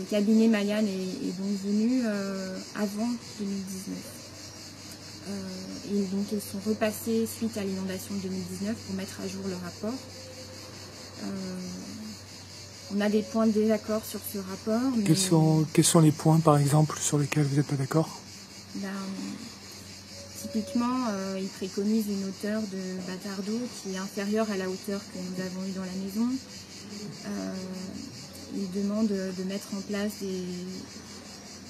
cabinet Mayan est donc venu avant 2019. Et donc ils sont repassés suite à l'inondation de 2019 pour mettre à jour le rapport. On a des points de désaccord sur ce rapport. Mais quels sont les points, par exemple, sur lesquels vous n'êtes pas d'accord? Typiquement, il préconise une hauteur de bâtard d'eau qui est inférieure à la hauteur que nous avons eue dans la maison. Il demande de mettre en place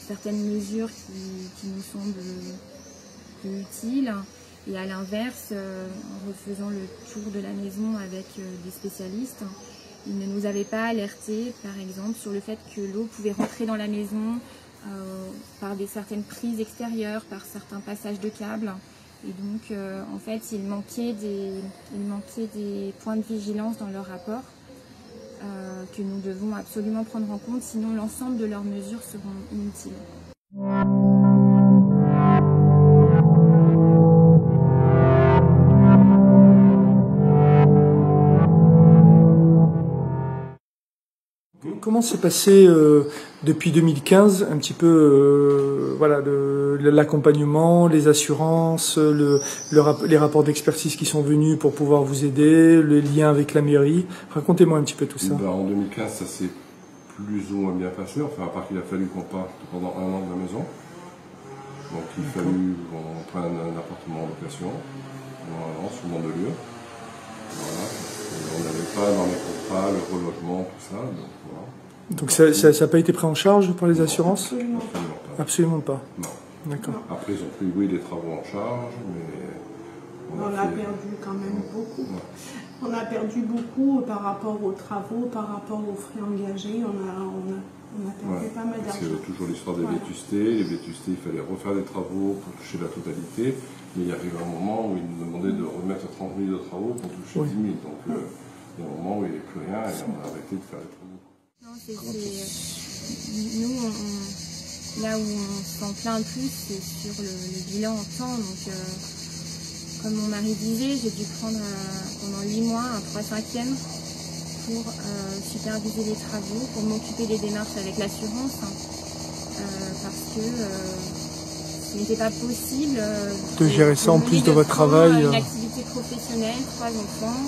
certaines mesures qui nous semblent plus utiles. Et à l'inverse, en refaisant le tour de la maison avec des spécialistes, ils ne nous avaient pas alertés, par exemple, sur le fait que l'eau pouvait rentrer dans la maison par certaines prises extérieures, par certains passages de câbles. Et donc, en fait, il manquait des points de vigilance dans leur rapport que nous devons absolument prendre en compte, sinon l'ensemble de leurs mesures seront inutiles. Comment s'est passé depuis 2015 un petit peu voilà, l'accompagnement, les assurances, les rapports d'expertise qui sont venus pour pouvoir vous aider, le lien avec la mairie? Racontez-moi un petit peu tout ça. En 2015, ça s'est plus ou moins bien passé, enfin, à part qu'il a fallu qu'on parte pendant 1 an de la maison. Donc il a fallu qu'on prenne un appartement en location, pendant 1 an, sur le nom de lieu. Voilà. On n'avait pas dans les contrats le relogement, tout ça. Donc, voilà. Donc ça n'a pas été pris en charge par les assurances? Absolument pas. Absolument pas. Non. D'accord. Après, ils ont pris, oui, des travaux en charge, mais... On a perdu quand même beaucoup. Ouais. On a perdu beaucoup par rapport aux travaux, par rapport aux frais engagés. On a perdu pas mal d'argent. C'est toujours l'histoire des vétustés. Les vétustés, il fallait refaire des travaux pour toucher la totalité. Mais il y arrive un moment où ils nous demandaient de remettre 30 000 de travaux pour toucher 10 000. Donc il y a un moment où il n'y avait plus rien et on a arrêté de faire les travaux. Non, nous, là où on s'en plaint le plus, c'est sur le bilan en temps. Donc, comme mon mari disait, j'ai dû prendre pendant 8 mois un 3/5e pour superviser les travaux, pour m'occuper des démarches avec l'assurance, parce que ce n'était pas possible de gérer ça en plus de votre travail. Une activité professionnelle, 3 enfants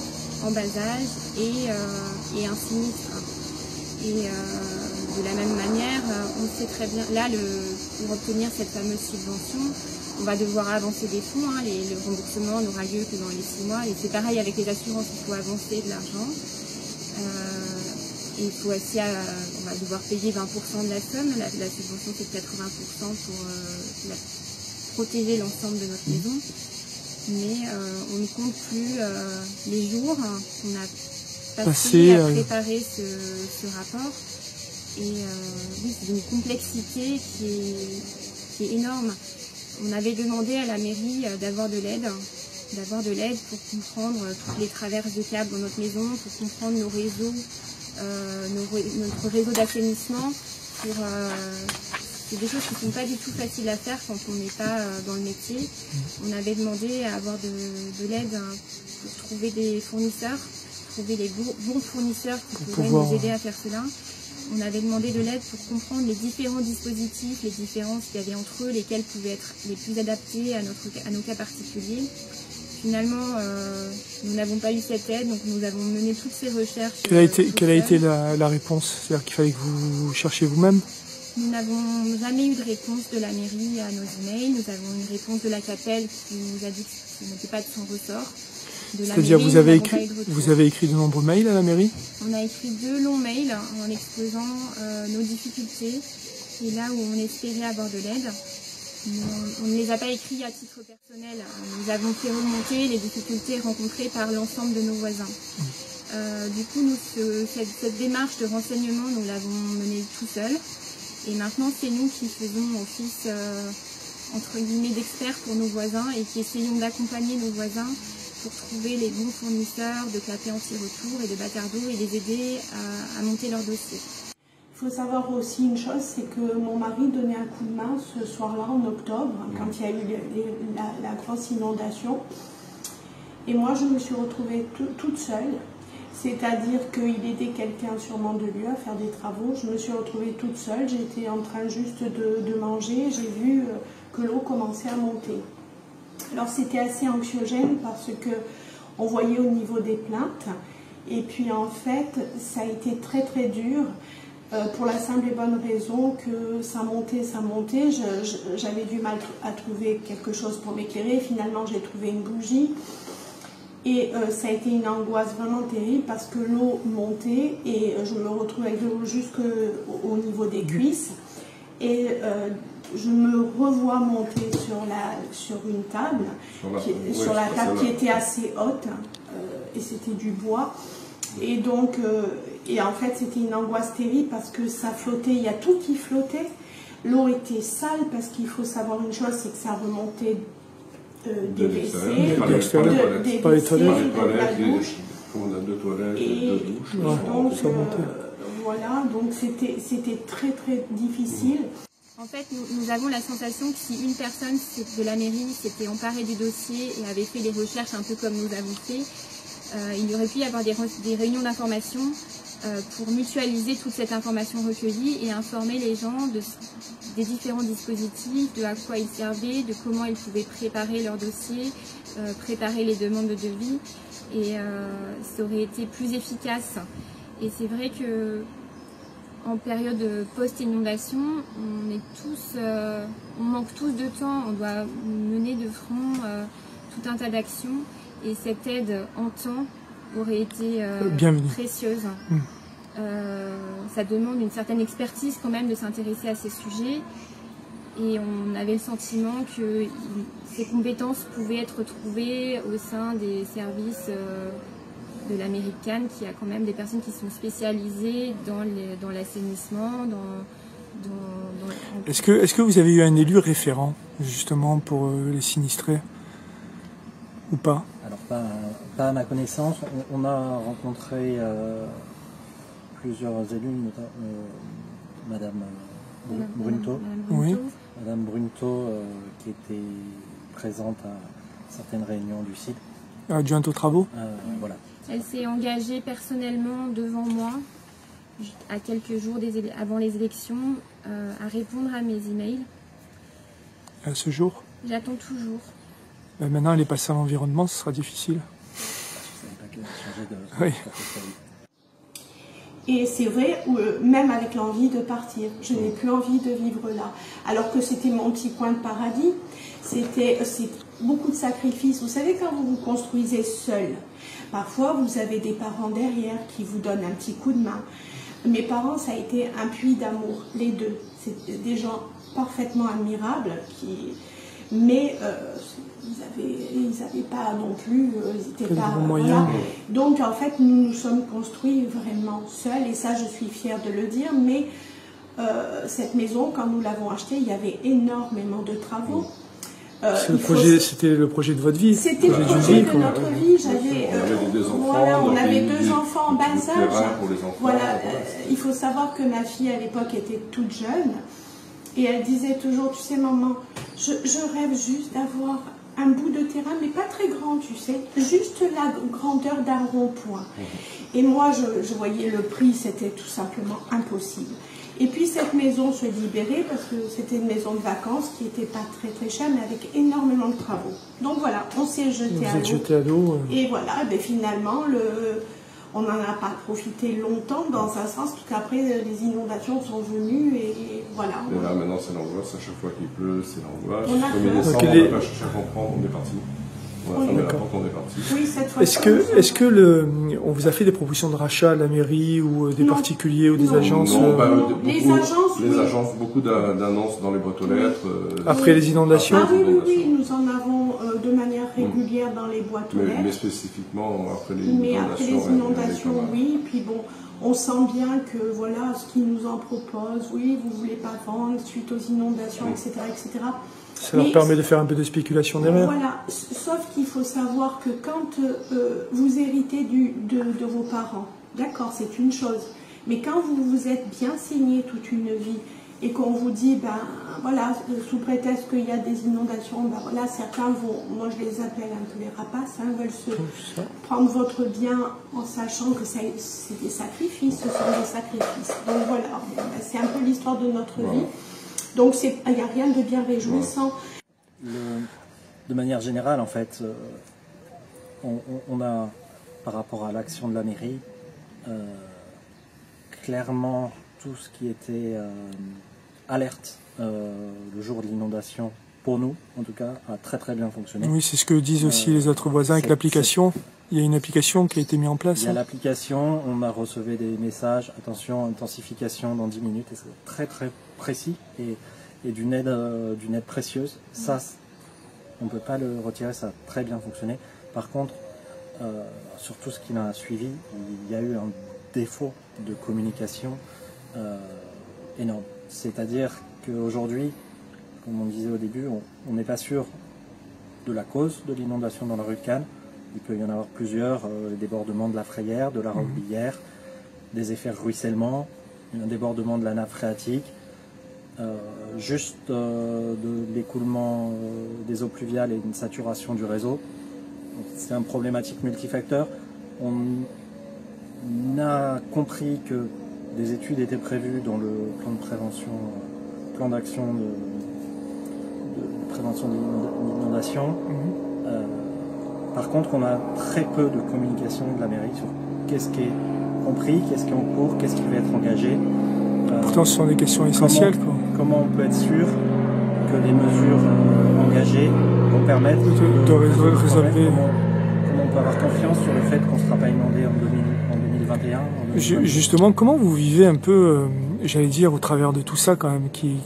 en bas âge et un sinistre. Et de la même manière, on sait très bien, là, pour obtenir cette fameuse subvention, on va devoir avancer des fonds, le remboursement n'aura lieu que dans les 6 mois, et c'est pareil avec les assurances, il faut avancer de l'argent. Et il faut aussi, on va devoir payer 20% de la somme, la subvention c'est 80% pour protéger l'ensemble de notre maison, mais on ne compte plus les jours qu'on a passé à préparer ce rapport. Et oui, c'est une complexité qui est énorme. On avait demandé à la mairie d'avoir de l'aide pour comprendre toutes les traverses de câbles dans notre maison, pour comprendre nos réseaux, notre réseau d'assainissement. C'est des choses qui ne sont pas du tout faciles à faire quand on n'est pas dans le métier. On avait demandé à avoir de l'aide pour trouver des fournisseurs, trouver les bons fournisseurs qui pourraient nous aider à faire cela. On avait demandé de l'aide pour comprendre les différents dispositifs, les différences qu'il y avait entre eux, lesquels pouvaient être les plus adaptés à nos cas particuliers. Finalement, nous n'avons pas eu cette aide, donc nous avons mené toutes ces recherches. Quelle a été la réponse? C'est-à-dire qu'il fallait que vous cherchiez vous-même? Nous n'avons jamais eu de réponse de la mairie à nos emails. Nous avons une réponse de la CAPEL qui nous a dit que ce n'était pas de son ressort. C'est-à-dire vous avez écrit de nombreux mails à la mairie? On a écrit 2 longs mails en exposant nos difficultés et là où on espérait avoir de l'aide. On ne les a pas écrits à titre personnel. Nous avons fait remonter les difficultés rencontrées par l'ensemble de nos voisins. Du coup, cette démarche de renseignement, nous l'avons menée tout seul. Et maintenant, c'est nous qui faisons office, entre guillemets, d'experts pour nos voisins et qui essayons d'accompagner nos voisins pour trouver les bons fournisseurs de clapets anti-retour et de bâtards d'eau et les aider à monter leur dossier. Il faut savoir aussi une chose, c'est que mon mari donnait un coup de main ce soir-là, en octobre, quand il y a eu la grosse inondation. Et moi, je me suis retrouvée toute seule. C'est-à-dire qu'il aidait quelqu'un sur Mandelieu à faire des travaux. Je me suis retrouvée toute seule, j'étais en train juste de manger, j'ai vu que l'eau commençait à monter. Alors c'était assez anxiogène parce que on voyait au niveau des plaintes, et puis en fait ça a été très très dur pour la simple et bonne raison que ça montait, j'avais du mal à trouver quelque chose pour m'éclairer. Finalement j'ai trouvé une bougie. Et ça a été une angoisse vraiment terrible parce que l'eau montait et je me retrouvais avec de l'eau jusqu'au niveau des cuisses. Et je me revois monter sur une table, sur la table qui était assez haute, et c'était du bois. Et donc, en fait, c'était une angoisse terrible parce que ça flottait, il y a tout qui flottait. L'eau était sale parce qu'il faut savoir une chose, c'est que ça remontait des WC, de la douche. Et donc, voilà, donc c'était très très difficile. En fait, nous avons la sensation que si une personne de la mairie s'était emparée du dossier et avait fait des recherches un peu comme nous avons fait, il y aurait pu y avoir des réunions d'information pour mutualiser toute cette information recueillie et informer les gens des différents dispositifs, de à quoi ils servaient, de comment ils pouvaient préparer leur dossier, préparer les demandes de devis, et ça aurait été plus efficace. Et c'est vrai que en période post-inondation, on manque tous de temps, on doit mener de front tout un tas d'actions, et cette aide en temps aurait été précieuse. Ça demande une certaine expertise quand même de s'intéresser à ces sujets, et on avait le sentiment que ces compétences pouvaient être trouvées au sein des services de la mairie de Cannes, qui a quand même des personnes qui sont spécialisées dans l'assainissement. Est-ce que vous avez eu un élu référent justement pour les sinistrés ou pas? Alors pas à ma connaissance. On a rencontré plusieurs élus, Madame Brunto. Oui. Madame Brunto qui était présente à certaines réunions du site. Adjointe aux travaux. Voilà. Elle s'est engagée personnellement devant moi, à quelques jours avant les élections, à répondre à mes emails. À ce jour? J'attends toujours. Maintenant, elle est passée à l'environnement, ce sera difficile. Je ne savais pas qu'elle changeait de Oui. Et c'est vrai, même avec l'envie de partir, je n'ai plus envie de vivre là. Alors que c'était mon petit coin de paradis, c'est beaucoup de sacrifices. Vous savez, quand vous vous construisez seul, parfois vous avez des parents derrière qui vous donnent un petit coup de main. Mes parents, ça a été un puits d'amour, les deux. C'est des gens parfaitement admirables, mais ils n'avaient pas non plus, ils n'étaient pas moyens. Voilà. Donc en fait, nous nous sommes construits vraiment seuls, et ça je suis fière de le dire, mais cette maison, quand nous l'avons achetée, il y avait énormément de travaux. C'était le projet de votre vie. C'était le projet de notre vie. On avait deux enfants en bas âge. Voilà, il faut savoir que ma fille à l'époque était toute jeune, et elle disait toujours, tu sais maman, je rêve juste d'avoir un bout de terrain, mais pas très grand, tu sais, juste la grandeur d'un rond-point. Et moi, je voyais le prix, c'était tout simplement impossible. Et puis cette maison se libérait parce que c'était une maison de vacances qui n'était pas très très chère, mais avec énormément de travaux. Donc voilà, on s'est jeté à l'eau. Et voilà, ben finalement, on n'en a pas profité longtemps dans un sens, parce qu'après les inondations sont venues et voilà. Et là maintenant c'est l'angoisse, à chaque fois qu'il pleut, c'est l'angoisse. On a Comme il descend, on n'a pas cherché à comprendre, on est parti. On a fermé la porte, on est parti. Oui, cette fois. Est-ce que on vous a fait des propositions de rachat à la mairie ou des particuliers ou des agences? Les agences, beaucoup d'annonces dans les boîtes aux lettres. Après les inondations? Ah oui, nous en avons de manière régulière dans les boîtes aux lettres. Mais spécifiquement après les inondations. Mais après les inondations, oui. Puis bon, on sent bien que voilà ce qu'ils nous en proposent. Oui, vous voulez pas vendre suite aux inondations, etc., etc. Ça leur permet de faire un peu de spéculation derrière. Voilà, sauf qu'il faut savoir que quand vous héritez de vos parents, d'accord, c'est une chose, mais quand vous vous êtes bien saigné toute une vie et qu'on vous dit, ben voilà, sous prétexte qu'il y a des inondations, ben voilà, certains vont, moi je les appelle un peu les rapaces, hein, veulent se prendre votre bien en sachant que c'est des sacrifices, ce sont des sacrifices. Donc voilà, c'est un peu l'histoire de notre vie. Donc il n'y a rien de bien réjouissant. De manière générale, en fait, on a, par rapport à l'action de la mairie, clairement tout ce qui était alerte le jour de l'inondation, pour nous en tout cas, a très très bien fonctionné. Oui, c'est ce que disent aussi les autres voisins avec l'application. Il y a une application qui a été mise en place. Il y a l'application, on a reçu des messages, attention, intensification dans 10 minutes, et c'est très très précis et d'une aide précieuse. Ça, on ne peut pas le retirer, ça a très bien fonctionné. Par contre, sur tout ce qui a suivi, il y a eu un défaut de communication énorme. C'est-à-dire qu'aujourd'hui, comme on disait au début, on n'est pas sûr de la cause de l'inondation dans la rue de Cannes. Il peut y en avoir plusieurs, les débordements de la Frayère, de la Roquebillière, des effets de ruissellement, un débordement de la nappe phréatique, juste de l'écoulement des eaux pluviales et une saturation du réseau. C'est une problématique multifacteur. On a compris que des études étaient prévues dans le plan de prévention, plan d'action de prévention de l'inondation. Par contre, on a très peu de communication de la mairie sur qu'est-ce qui est compris, qu'est-ce qui est en cours, qu'est-ce qui va être engagé. Pourtant, ce sont des questions essentielles. Comment on peut être sûr que les mesures engagées vont permettre de résolver. Comment on peut avoir confiance sur le fait qu'on ne sera pas inondé en 2021 en 2022. Justement, comment vous vivez un peu, j'allais dire, au travers de tout ça quand même, qui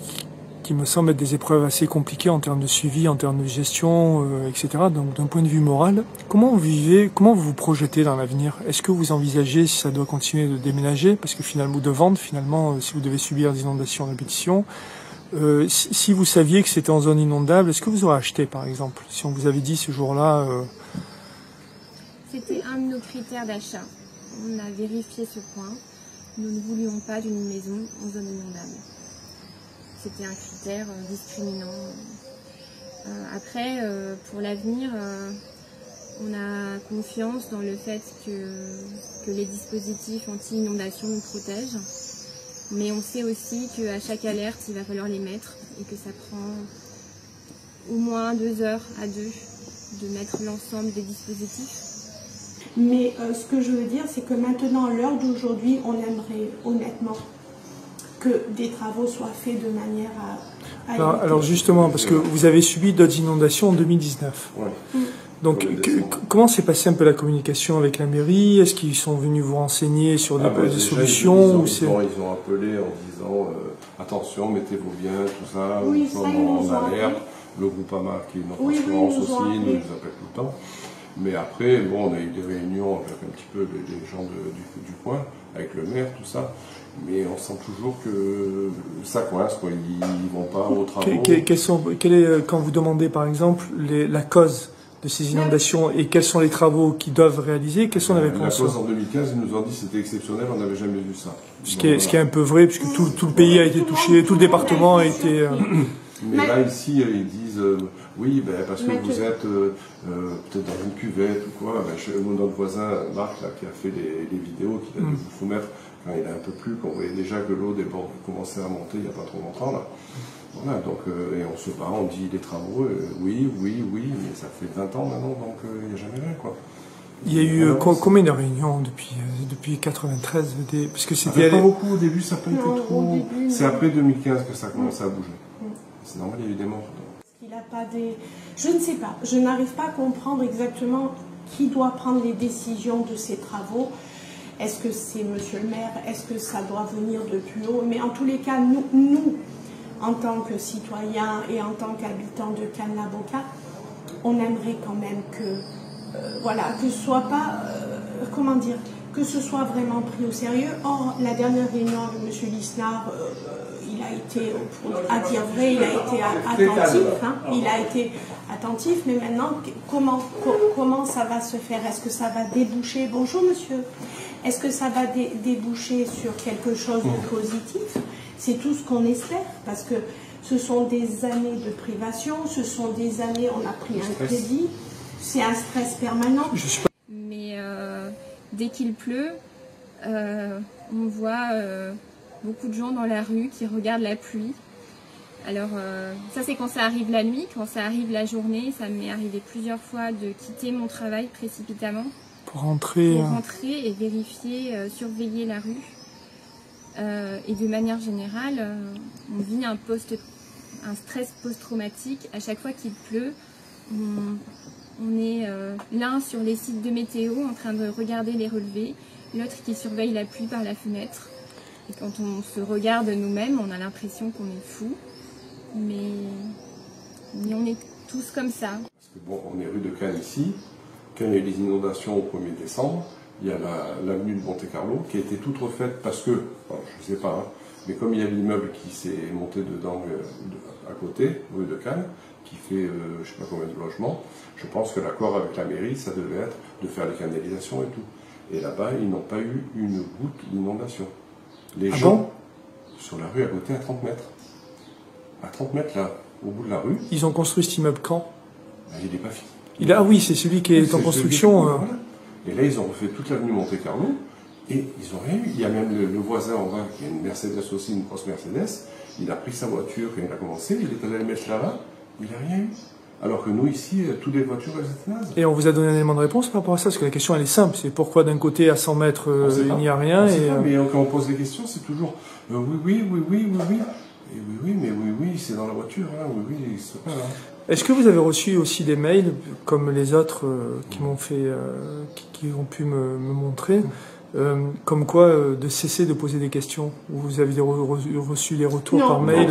me semble être des épreuves assez compliquées en termes de suivi, en termes de gestion, etc. Donc d'un point de vue moral, comment vous vivez, comment vous vous projetez dans l'avenir? Est-ce que vous envisagez, si ça doit continuer, de déménager, parce que finalement, ou de vendre, finalement, si vous devez subir des inondations à répétition, si vous saviez que c'était en zone inondable, est-ce que vous aurez acheté, par exemple, si on vous avait dit ce jour-là C'était un de nos critères d'achat. On a vérifié ce point. Nous ne voulions pas d'une maison en zone inondable. C'était un critère discriminant. Après, pour l'avenir, on a confiance dans le fait que les dispositifs anti-inondation nous protègent. Mais on sait aussi qu'à chaque alerte, il va falloir les mettre et que ça prend au moins 2 heures à 2 de mettre l'ensemble des dispositifs. Mais ce que je veux dire, c'est que maintenant, à l'heure d'aujourd'hui, on aimerait honnêtement que des travaux soient faits de manière à alors justement, parce que vous avez subi d'autres inondations en 2019. Ouais. Donc comment s'est passée un peu la communication avec la mairie? Est-ce qu'ils sont venus vous renseigner sur des solutions? Ils ont appelé en disant attention, mettez vos biens, tout ça, oui, nous sommes en alerte. Le Groupama, qui est notre assurance aussi, nous appelle tout le temps. Mais après, bon, on a eu des réunions avec un petit peu les gens du coin, avec le maire, tout ça. Mais on sent toujours que ça coince, quoi. Ils vont pas aux travaux. Quand vous demandez, par exemple, la cause de ces inondations et quels sont les travaux qu'ils doivent réaliser, quelles sont les réponses? La cause en 2015, ils nous ont dit que c'était exceptionnel, on n'avait jamais vu ça. Ce qui est un peu vrai, puisque tout le pays a été touché, tout le département a été... Mais là, ici, ils disent oui, parce que vous êtes peut-être dans une cuvette ou quoi. Notre voisin Marc, là, qui a fait les vidéos, qui a dû vous soumettre quand il a un peu plu, qu'on voyait déjà que l'eau commençait à monter il n'y a pas trop longtemps. Là. Voilà, donc, et on se bat, on dit les travaux, oui, mais ça fait 20 ans maintenant, donc il n'y a jamais rien, quoi. Il y a eu combien de réunions depuis 93 parce que c'était pas beaucoup au début, ça n'a pas été trop. C'est après 2015 que ça a commencé à bouger. C'est normal, il y a eu des morts. Il a pas des... Je ne sais pas, je n'arrive pas à comprendre exactement qui doit prendre les décisions de ces travaux. Est-ce que c'est monsieur le maire? Est-ce que ça doit venir de plus haut? Mais en tous les cas, nous en tant que citoyens et en tant qu'habitants de Cannes-la-Boca, on aimerait quand même que, que ce soit pas, que ce soit vraiment pris au sérieux. Or, la dernière réunion de monsieur Lisnard, il a été, à dire vrai, il a été attentif, il a été attentif, mais maintenant, comment ça va se faire? Est-ce que ça va déboucher? Bonjour monsieur. Est-ce que ça va déboucher sur quelque chose de positif? C'est tout ce qu'on espère, parce que ce sont des années de privation, ce sont des années, on a pris un crédit, c'est un stress permanent. Mais dès qu'il pleut, on voit beaucoup de gens dans la rue qui regardent la pluie. Alors ça c'est quand ça arrive la nuit, quand ça arrive la journée, ça m'est arrivé plusieurs fois de quitter mon travail précipitamment. Pour rentrer Et vérifier, surveiller la rue. Et de manière générale, on vit un stress post-traumatique. À chaque fois qu'il pleut, on est l'un sur les sites de météo en train de regarder les relevés, l'autre qui surveille la pluie par la fenêtre. Et quand on se regarde nous-mêmes, on a l'impression qu'on est fou. Mais on est tous comme ça. Parce que bon, on est rue de Cannes ici. Quand il y a eu les inondations au 1er décembre, il y a l'avenue de Monte-Carlo qui a été toute refaite parce que, bon, je ne sais pas, hein, mais comme il y a l'immeuble qui s'est monté dedans à côté, rue de Cannes, qui fait je ne sais pas combien de logements, je pense que l'accord avec la mairie, ça devait être de faire les canalisations et tout. Et là-bas, ils n'ont pas eu une goutte d'inondation. Les gens, sur la rue à côté, à 30 mètres. À 30 mètres, là, au bout de la rue. Ils ont construit cet immeuble quand? Ben, il n'est pas fini. Ah oui, c'est celui qui est en construction. Voilà. Et là, ils ont refait toute l'avenue Monte-Carlo et ils n'ont rien eu. Il y a même le voisin en bas qui a une Mercedes aussi, une grosse Mercedes. Il a pris sa voiture quand il a commencé, il est allé le mettre là-bas, il n'a rien eu. Alors que nous, ici, toutes les voitures, elles étaient nazes. Et on vous a donné un élément de réponse par rapport à ça? Parce que la question, elle est simple. C'est pourquoi d'un côté, à 100 mètres, il n'y a rien Mais quand on pose des questions, c'est toujours oui. Et oui, c'est dans la voiture, hein, oui, c'est pas là. Est-ce que vous avez reçu aussi des mails, comme les autres qui m'ont fait, qui ont pu me montrer, comme quoi de cesser de poser des questions? Vous avez reçu des retours par mail?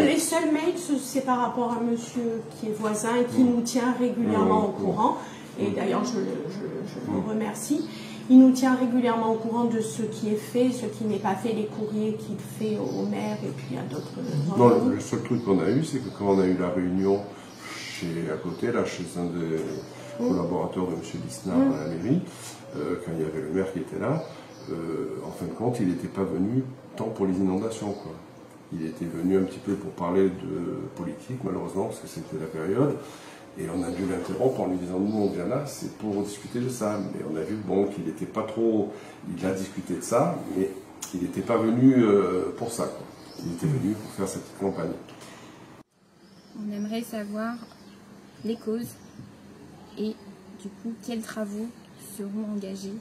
Les seuls mails, c'est par rapport à monsieur qui est voisin et qui nous tient régulièrement au courant. Et d'ailleurs, je le remercie. Il nous tient régulièrement au courant de ce qui est fait, ce qui n'est pas fait, les courriers qu'il fait au maire et puis à d'autres endroits. Non, le seul truc qu'on a eu, c'est que quand on a eu la réunion à côté, là, chez un des collaborateurs de M. Lisnard à la mairie, quand il y avait le maire qui était là, en fin de compte, il n'était pas venu tant pour les inondations, quoi. Il était venu un petit peu pour parler de politique, malheureusement, parce que c'était la période. Et on a dû l'interrompre en lui disant, nous on vient là, c'est pour discuter de ça. Mais on a vu bon, qu'il n'était pas trop... Il a discuté de ça, mais il n'était pas venu pour ça, quoi. Il était venu pour faire cette campagne. On aimerait savoir les causes et du coup quels travaux seront engagés.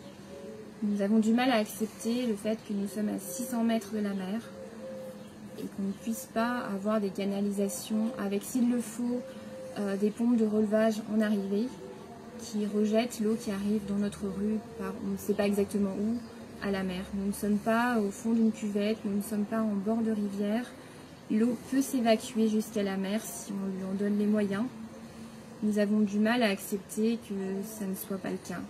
Nous avons du mal à accepter le fait que nous sommes à 600 mètres de la mer et qu'on ne puisse pas avoir des canalisations avec, s'il le faut, des pompes de relevage en arrivée qui rejettent l'eau qui arrive dans notre rue par on ne sait pas exactement où, à la mer. Nous ne sommes pas au fond d'une cuvette, nous ne sommes pas en bord de rivière. L'eau peut s'évacuer jusqu'à la mer si on lui en donne les moyens. Nous avons du mal à accepter que ça ne soit pas le cas.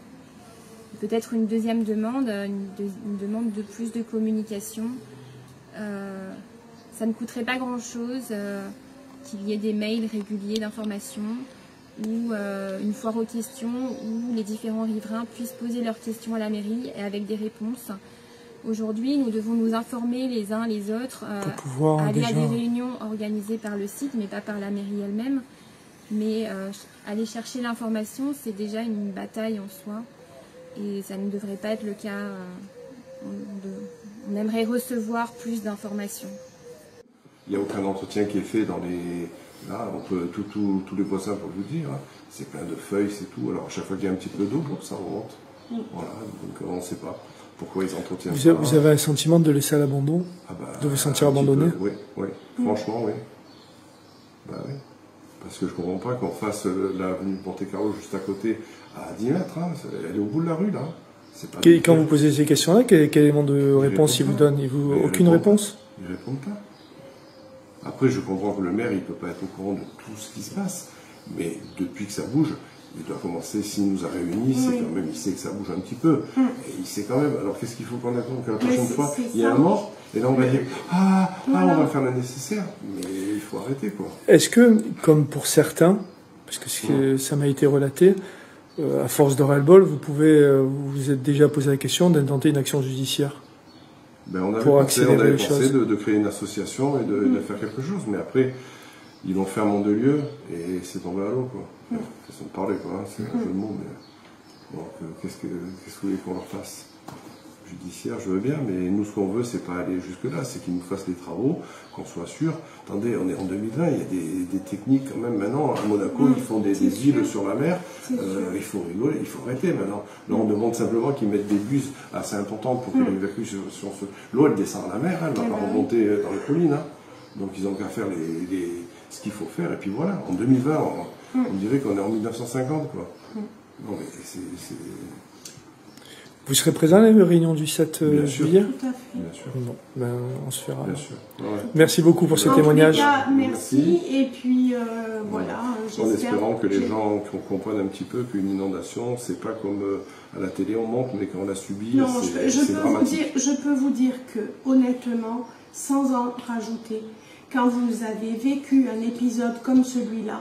Peut-être une deuxième demande, une demande de plus de communication. Ça ne coûterait pas grand-chose qu'il y ait des mails réguliers d'information ou une foire aux questions où les différents riverains puissent poser leurs questions à la mairie et avec des réponses. Aujourd'hui, nous devons nous informer les uns les autres, aller à des réunions organisées par le site, mais pas par la mairie elle-même. Mais aller chercher l'information, c'est déjà une bataille en soi. Et ça ne devrait pas être le cas. On aimerait recevoir plus d'informations. Il n'y a aucun entretien qui est fait dans les... Là, on peut, tous les voisins peuvent vous dire, hein, c'est plein de feuilles, c'est tout. Alors, à chaque fois qu'il y a un petit peu d'eau, ça remonte. Voilà, donc on ne sait pas pourquoi ils entretiennent ça. Vous avez un sentiment de laisser à l'abandon? De vous sentir abandonné? Oui, franchement, oui. Bah oui. Parce que je ne comprends pas qu'on fasse l'avenue de Monte-Carlo juste à côté, à 10 mètres. Hein, elle est au bout de la rue, là. Quand vous posez ces questions-là, quel élément de réponse il vous donne? Aucune réponse? Ils ne répondent pas. Après, je comprends que le maire, il ne peut pas être au courant de tout ce qui se passe. Mais depuis que ça bouge, il doit commencer, s'il nous a réunis, c'est quand même, il sait que ça bouge un petit peu. Et il sait quand même. Alors, qu'est-ce qu'il faut qu'on attende? Qu'à la prochaine fois, il y a un mort, et là, on va dire, on va faire le nécessaire. Mais il faut arrêter, quoi. Est-ce que, comme pour certains, parce que ça m'a été relaté, à force de ras-le-bol, vous êtes déjà posé la question d'intenter une action judiciaire? Ben, on avait pour pensé accélérer les choses. de créer une association et de faire quelque chose, mais après, ils ont fait un monde de lieu et c'est tombé à l'eau, quoi. Façon de parler, quoi. Hein. C'est un jeu de mots, mais bon, qu'est-ce que vous voulez qu'on leur fasse? Judiciaire, je veux bien, mais nous, ce qu'on veut, c'est pas aller jusque-là, c'est qu'ils nous fassent les travaux, qu'on soit sûr. Attendez, on est en 2020, il y a des techniques quand même maintenant. À Monaco, ils font des îles sur la mer. Il faut rigoler, il faut arrêter maintenant. Là, on demande simplement qu'ils mettent des bus assez importants pour que l'évacuation se... L'eau, elle descend à la mer, hein, elle ne va pas remonter dans les collines. Hein. Donc, ils ont qu'à faire ce qu'il faut faire. Et puis voilà, en 2020, on dirait qu'on est en 1950, quoi. Non, mais c'est... Vous serez présent à la réunion du 7 juillet? Tout à fait. Bien sûr. Bon, ben, on se fera. Bien sûr. Ouais. Merci beaucoup pour ce En témoignage. tous les cas, merci. Et puis, voilà, En j'espère... espérant que les gens comprennent un petit peu qu'une inondation, c'est pas comme à la télé on monte, mais quand on l'a subi, Non, c'est dramatique. je peux vous dire que, honnêtement, sans en rajouter, quand vous avez vécu un épisode comme celui-là,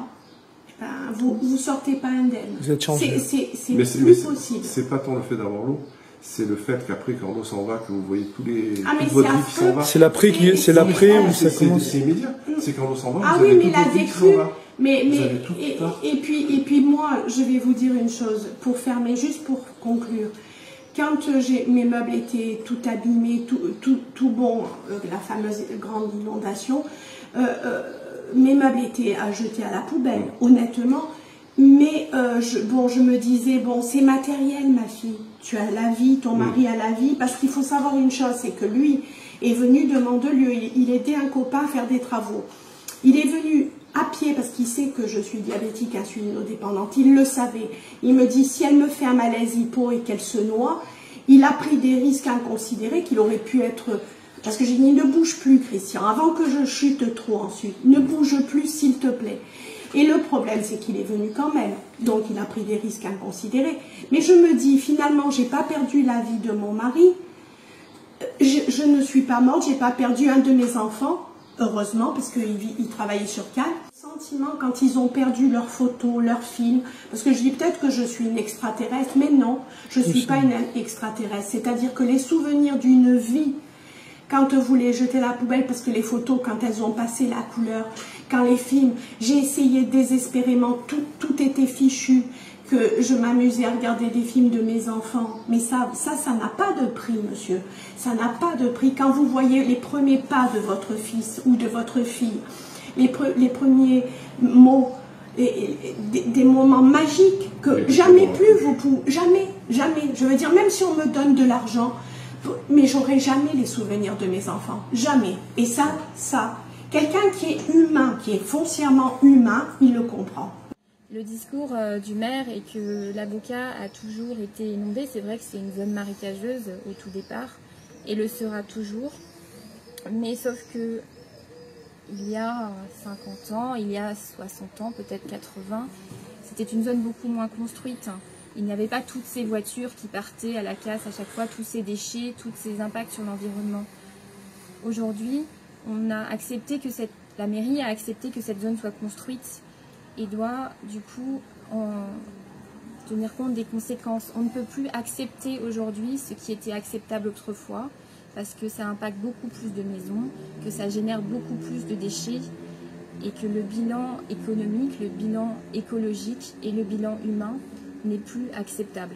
ben, vous sortez pas indemne. Vous êtes changé. C'est plus possible. C'est pas tant le fait d'avoir l'eau, c'est le fait qu'après, quand l'eau s'en va, que vous voyez toute mais votre vie qui s'en va. C'est l'après où ça commence. C'est immédiat. C'est quand l'eau s'en va, Ah vous oui, avez mais toute la votre vie qui s'en vécu. va. Et puis moi, je vais vous dire une chose, pour fermer, juste pour conclure. Quand mes meubles étaient tout abîmés, tout bon, la fameuse grande inondation, mes meubles étaient à jeter à la poubelle, honnêtement. Mais je me disais, bon, c'est matériel, ma fille. Tu as la vie, ton mari a la vie. Parce qu'il faut savoir une chose, c'est que lui est venu de Mandelieu. Il aidait un copain à faire des travaux. Il est venu à pied parce qu'il sait que je suis diabétique insulinodépendante. Il le savait. Il me dit, si elle me fait un malaise hypo et qu'elle se noie, il a pris des risques inconsidérés qu'il aurait pu être... Parce que j'ai dit, ne bouge plus, Christian, avant que je chute trop ensuite. Ne bouge plus, s'il te plaît. Et le problème, c'est qu'il est venu quand même. Donc, il a pris des risques inconsidérés. Mais je me dis, finalement, j'ai pas perdu la vie de mon mari. Je ne suis pas morte, j'ai pas perdu un de mes enfants. Heureusement, parce qu'il travaillait sur Cannes. Sentiment quand ils ont perdu leurs photos, leurs films, parce que je dis peut-être que je suis une extraterrestre, mais non, je ne suis pas une extraterrestre. C'est-à-dire que les souvenirs d'une vie, quand vous les jetez à la poubelle, parce que les photos, quand elles ont passé la couleur, quand les films, j'ai essayé désespérément, tout était fichu, que je m'amusais à regarder des films de mes enfants. Mais ça n'a pas de prix, monsieur. Ça n'a pas de prix. Quand vous voyez les premiers pas de votre fils ou de votre fille, les premiers mots, des moments magiques que jamais plus vous pouvez, jamais, je veux dire, même si on me donne de l'argent, mais j'aurai jamais les souvenirs de mes enfants. Jamais. Et ça, quelqu'un qui est humain, qui est foncièrement humain, il le comprend. Le discours du maire et que l'Abouka a toujours été inondé, c'est vrai que c'est une zone marécageuse au tout départ et le sera toujours. Mais sauf que il y a 50 ans, il y a 60 ans, peut-être 80, c'était une zone beaucoup moins construite. Il n'y avait pas toutes ces voitures qui partaient à la casse à chaque fois, tous ces déchets, tous ces impacts sur l'environnement. Aujourd'hui, la mairie a accepté que cette zone soit construite et doit du coup tenir compte des conséquences. On ne peut plus accepter aujourd'hui ce qui était acceptable autrefois parce que ça impacte beaucoup plus de maisons, que ça génère beaucoup plus de déchets et que le bilan économique, le bilan écologique et le bilan humain n'est plus acceptable.